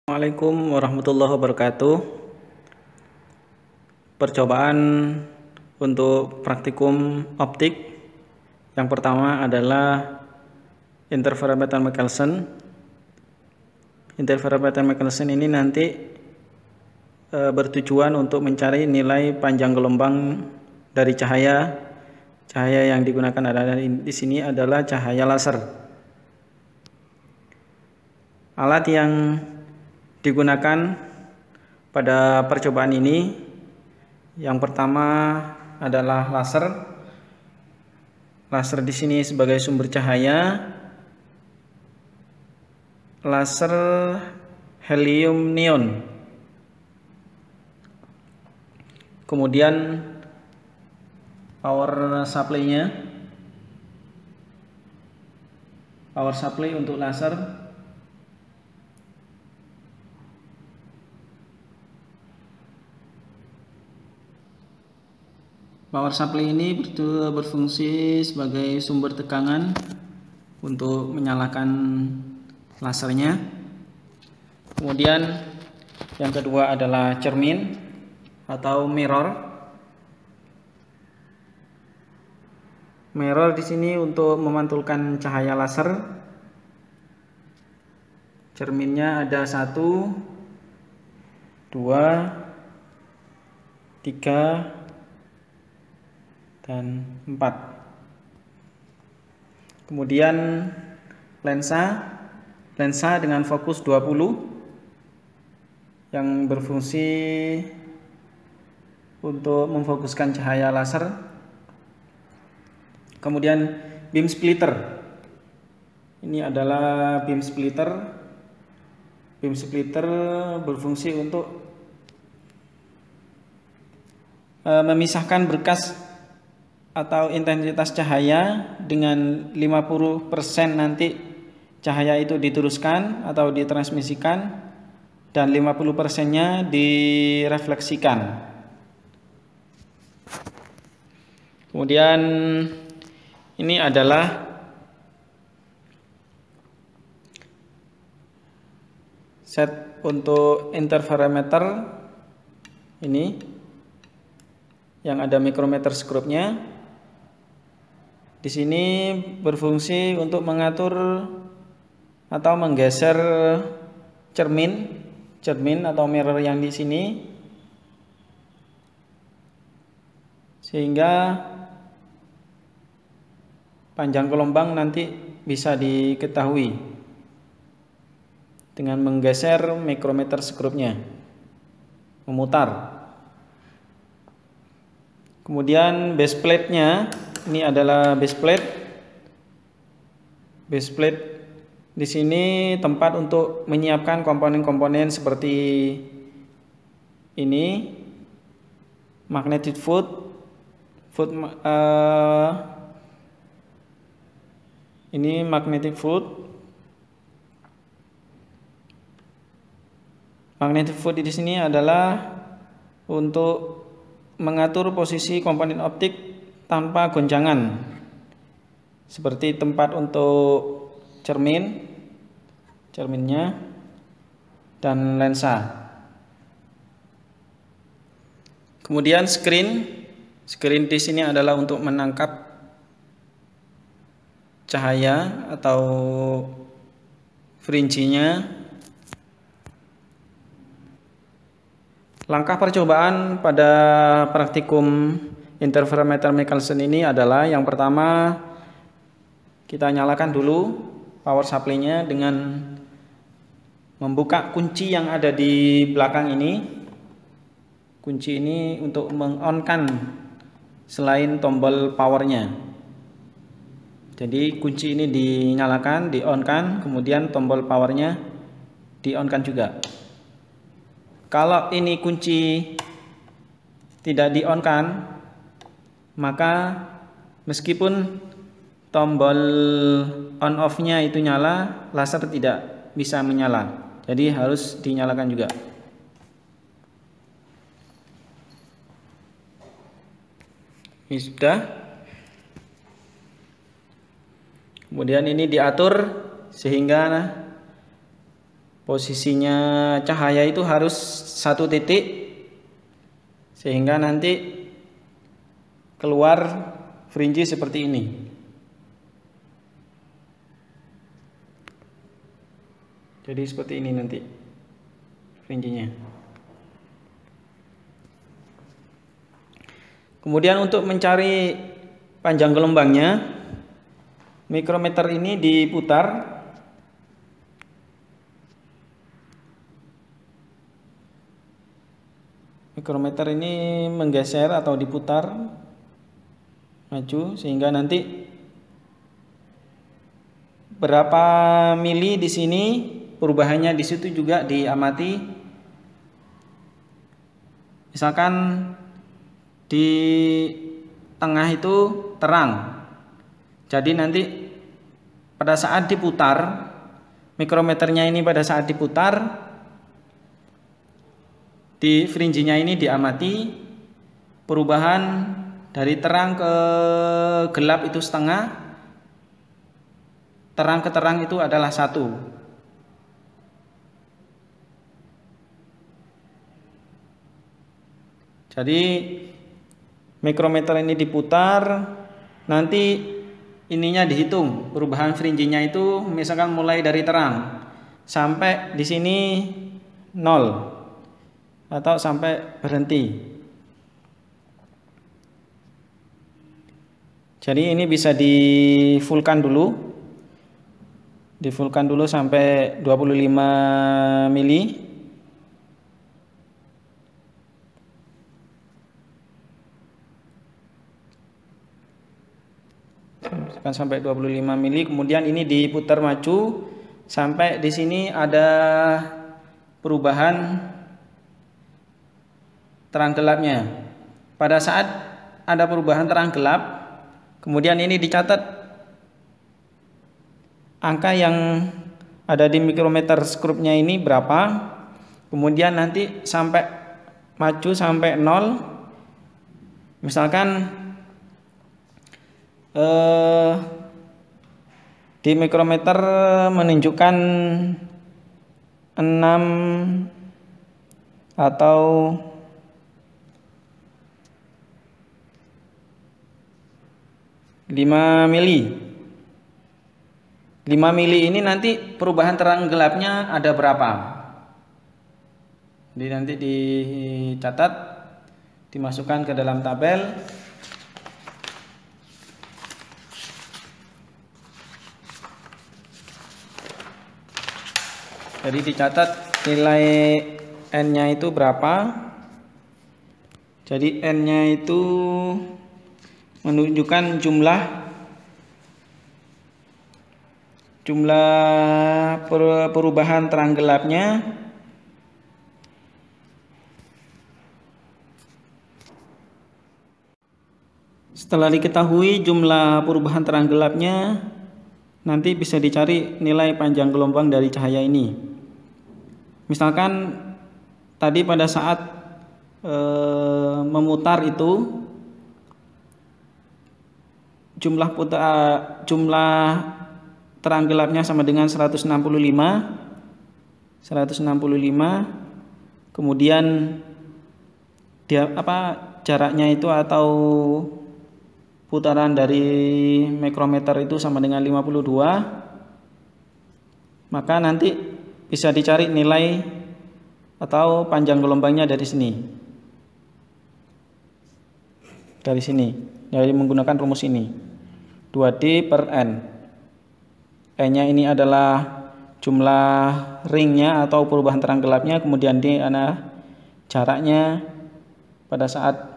Assalamualaikum warahmatullahi wabarakatuh. Percobaan untuk praktikum optik yang pertama adalah interferometer Michelson. Interferometer Michelson ini nanti bertujuan untuk mencari nilai panjang gelombang dari cahaya. Cahaya yang digunakan adalah di sini adalah cahaya laser. Alat yang digunakan pada percobaan ini yang pertama adalah laser. Laser di sini sebagai sumber cahaya. Laser helium neon. Kemudian power supply-nya. Power supply untuk laser. Power supply ini berfungsi sebagai sumber tegangan untuk menyalakan lasernya. Kemudian yang kedua adalah cermin atau mirror. Mirror di sini untuk memantulkan cahaya laser. Cerminnya ada 1, 2, 3, dan 4. Kemudian lensa dengan fokus 20 yang berfungsi untuk memfokuskan cahaya laser. Kemudian beam splitter. Ini adalah beam splitter. Beam splitter berfungsi untuk memisahkan berkas atau intensitas cahaya dengan 50% nanti cahaya itu diteruskan atau ditransmisikan dan 50%-nya direfleksikan. Kemudian ini adalah set untuk interferometer ini yang ada micrometer scope-nya. Di sini berfungsi untuk mengatur atau menggeser cermin atau mirror yang di sini sehingga panjang gelombang nanti bisa diketahui dengan menggeser micrometer scope-nya, memutar. Kemudian base plate-nya. Ini adalah base plate. Base plate di sini tempat untuk menyiapkan komponen-komponen seperti ini, magnetic foot, ini magnetic foot. Magnetic foot di sini adalah untuk mengatur posisi komponen optik tanpa goncangan, seperti tempat untuk cerminnya dan lensa. Kemudian screen di sini adalah untuk menangkap cahaya atau fringe-nya. Langkah percobaan pada praktikum interferometer Michelson ini adalah yang pertama kita nyalakan dulu power supply-nya dengan membuka kunci yang ada di belakang ini. Kunci ini untuk meng-on-kan selain tombol powernya. Jadi kunci ini dinyalakan, di-on-kan, kemudian tombol powernya di-on-kan juga. Kalau ini kunci tidak di-on-kan, maka meskipun tombol on off-nya itu nyala, laser tidak bisa menyala. Jadi harus dinyalakan juga. Ini sudah. Kemudian ini diatur sehingga posisinya cahaya itu harus satu titik, sehingga nanti keluar fringe seperti ini. Jadi seperti ini nanti fringe-nya. Kemudian untuk mencari panjang gelombangnya, mikrometer ini diputar. Mikrometer ini menggeser atau diputar maju, sehingga nanti berapa mili di sini, perubahannya di situ juga diamati. Misalkan di tengah itu terang, jadi nanti pada saat diputar, mikrometernya ini pada saat diputar, di fringe-nya ini diamati perubahan dari terang ke gelap itu setengah, terang ke terang itu adalah 1. Jadi mikrometer ini diputar, nanti ininya dihitung perubahan fringe-nya itu, misalkan mulai dari terang sampai di sini 0 atau sampai berhenti. Jadi ini bisa di fullkan dulu. Di fullkan dulu sampai 25 mili. Sampai 25 mili, kemudian ini diputar maju sampai di sini ada perubahan terang gelapnya. Pada saat ada perubahan terang gelap, kemudian ini dicatat angka yang ada di mikrometer skrupnya ini berapa, kemudian nanti sampai maju sampai 0. Misalkan di mikrometer menunjukkan 6 atau 5 mili. 5 mili ini nanti perubahan terang gelapnya ada berapa? Jadi nanti dicatat, dimasukkan ke dalam tabel. Jadi dicatat nilai N-nya itu berapa. Jadi N-nya itu menunjukkan jumlah perubahan terang gelapnya. Setelah diketahui jumlah perubahan terang gelapnya, nanti bisa dicari nilai panjang gelombang dari cahaya ini. Misalkan tadi pada saat memutar itu jumlah terang gelapnya sama dengan 165. Kemudian jaraknya itu atau putaran dari mikrometer itu sama dengan 52. Maka nanti bisa dicari nilai atau panjang gelombangnya dari sini. Dari sini, dari menggunakan rumus ini. 2D per N. N-nya ini adalah jumlah ringnya atau perubahan terang gelapnya, kemudian D adalah jaraknya pada saat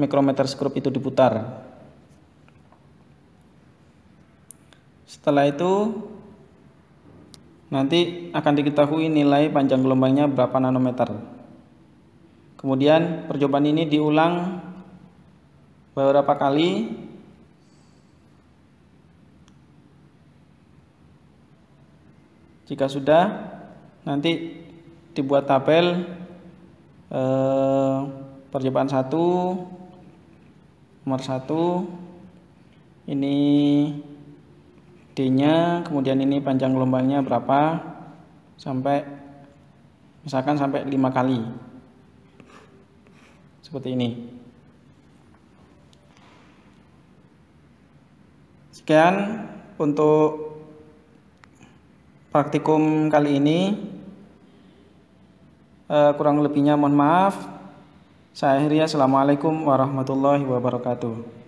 mikrometer skrup itu diputar. Setelah itu nanti akan diketahui nilai panjang gelombangnya berapa nanometer. Kemudian percobaan ini diulang beberapa kali. Jika sudah, nanti dibuat tabel percobaan 1, nomor 1, ini D-nya, kemudian ini panjang gelombangnya berapa sampai Misalkan sampai 5 kali. Seperti ini. Sekian untuk praktikum kali ini. Kurang lebihnya mohon maaf. Saya akhiri. Assalamualaikum warahmatullahi wabarakatuh.